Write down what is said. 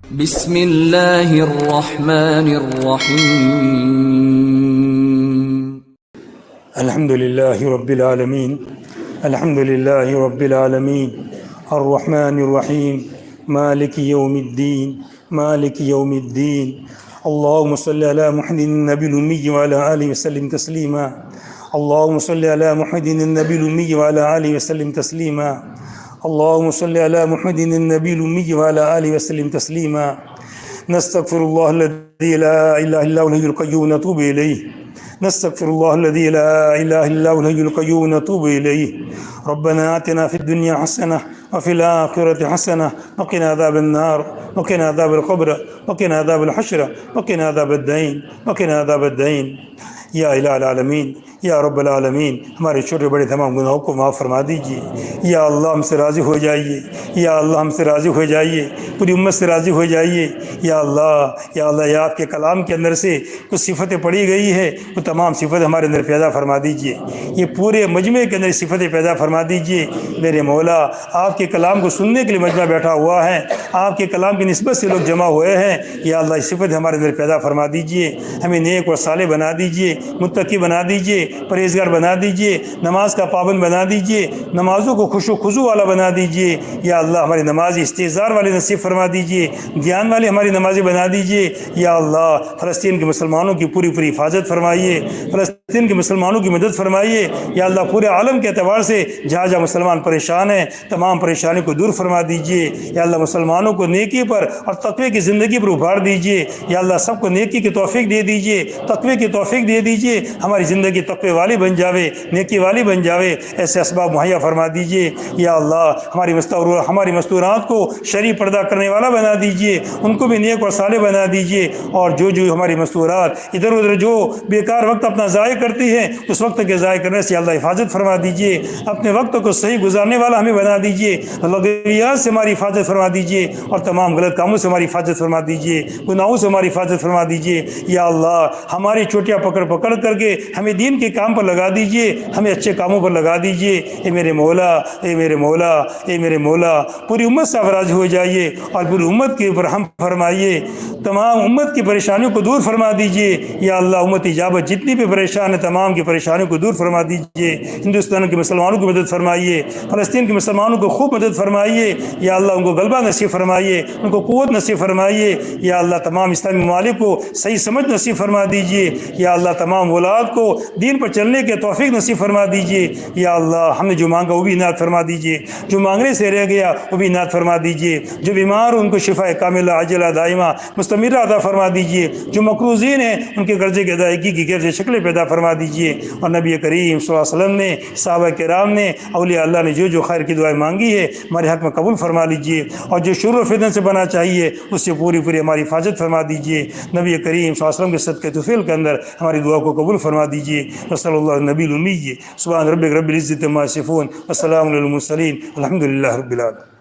بسم اللہ الرحمن الرحیم الحمد للہ رب العالمین الحمد للہ رب العالمین الرحمن الرحیم مالک یوم الدین مالک یوم الدین اللہم صلی علی محمد النبی الامی وعلی آلہ وسلم تسلیما اللہم صلی علی محمد النبی الامی وعلی آلہ وسلم تسلیما اللہم صلی علی محمد النبی الامی وعلی آلہ وسلم تسلیما نستغفر اللہ الذی لا الہ الا هو الحی القیوم نتوب الیہ نستغفر الله الذي لا إله إلا هو الحي القيوم نتوب إليه ربنا آتنا في الدنيا حسنة وفي الآخرة حسنة وقنا عذاب النار وقنا عذاب القبر وقنا عذاب الحشر وقنا عذاب الدين وقنا عذاب الدين یا الہ العالمین یا رب العالمین ہمارے چھوٹے بڑے تمام گناہوں کو معاف فرما دیجیے۔ یا اللہ ہم سے راضی ہو جائیے، یا اللہ ہم سے راضی ہو جائیے، پوری امت سے راضی ہو جائیے۔ یا اللہ یہ آپ کے کلام کے اندر سے کچھ صفتیں پڑھی گئی ہے، وہ تمام صفتیں ہمارے اندر پیدا فرما دیجیے۔ یہ پورے مجمع کے اندر صفتیں پیدا فرما دیجیے۔ میرے مولا آپ کے کلام کو سننے کے لیے مجمع بیٹھا ہوا ہے، آپ کے کلام کی نسبت سے لوگ جمع ہوئے ہیں۔ یا اللہ یہ صفتیں ہمارے اندر پیدا فرما دیجیے، ہمیں نیک اور صالح بنا دیجیے، متقی بنا دیجیے، پرہیزگار بنا دیجیے، نماز کا پابند بنا دیجیے، نمازوں کو خشوع و خضوع والا بنا دیجیے۔ یا اللہ ہماری نماز استحضار والے نصیب فرما دیجیے، دھیان والے ہماری نمازیں بنا دیجیے۔ یا اللہ فلسطین کے مسلمانوں کی پوری حفاظت فرمائیے، فلسطین کے مسلمانوں کی مدد فرمائیے۔ یا اللہ پورے عالم کے اعتبار سے جہاں جہاں مسلمان پریشان ہیں تمام پریشانی کو دور فرما دیجیے۔ یا اللہ مسلمانوں کو نیکی پر اور تقوی کی زندگی پر ابھار دیجیے۔ یا اللہ سب کو نیکی کی توفیق دے دیجیے، تقوی کی توفیق دے دیجیے، ہماری زندگی تقوی والی بن جاوے، نیکی والی بن جاوے، ایسے اسباب مہیا فرما دیجیے۔ یا اللہ ہماری مستورات کو شرعی پردہ کرنے والا بنا دیجیے، ان کو بھی نیک اور صالح بنا دیجیے۔ اور جو ہماری مستورات ادھر ادھر جو بیکار وقت اپنا ضائع کرتی ہیں اس وقت کے ضائع کرنے سے اللہ حفاظت فرما دیجیے، اپنے وقت کو صحیح گزارنے والا ہمیں بنا دیجیے، لغویات سے ہماری حفاظت فرما دیجیے، اور تمام غلط کاموں سے ہماری حفاظت فرما دیجیے، گناہوں سے ہماری حفاظت فرما دیجیے۔ یا اللہ ہماری چوٹیاں پکڑ کر کے ہمیں دین کے کام پر لگا دیجیے، ہمیں اچھے کاموں پر لگا دیجیے۔ اے میرے مولا، اے میرے مولا، اے میرے مولا، پوری امت سے راضی ہو جائیے اور پوری امت کے اوپر رحم فرمائیے، تمام امت کی پریشانیوں کو دور فرما دیجیے۔ یا اللہ امت اجابت جتنی بھی پریشان ہیں تمام کی پریشانیوں کو دور فرما دیجیے۔ ہندوستان کے مسلمانوں کی مدد فرمائیے، فلسطین کے مسلمانوں کو خوب مدد فرمائیے۔ یا اللہ ان کو غلبہ نصیب فرمائیے، ان کو قوت نصیب فرمائیے۔ یا اللہ تمام اسلامی ممالک کو صحیح سمجھ نصیب فرما دیجیے۔ یا اللہ تمام اولاد کو دین پر چلنے کے توفیق نصیب فرما دیجیے۔ یا اللہ ہم نے جو مانگا وہ بھی عنایت فرما دیجیے، جو مانگنے سے رہ گیا وہ بھی عنایت فرما دیجیے، جو بیمار ان کو شفا کاملہ عاجلہ دائمہ مستمرہ عطا فرما دیجیے، جو مقروضین ہیں ان کے قرضے کی ادائیگی کی غیر سے شکلیں پیدا فرما دیجیے۔ اور نبی کریم صلی اللہ علیہ وسلم نے، صحابہ کرام نے، اولیاء اللہ نے جو خیر کی دعائیں مانگی ہے ہمارے حق میں قبول فرما لیجیے، اور جو شر و فتن سے بنا چاہیے اس سے پوری ہماری حفاظت فرما دیجیے۔ نبی کریم صلی اللہ علیہ وسلم کے صدقے طفیل کے اندر ہماری دعا کو قبول فرما دیجیے۔ صلی اللہ نبی الامی، سبحان ربک رب العزت عما یصفون، والسلام علی المرسلین، الحمد للہ رب العالمین۔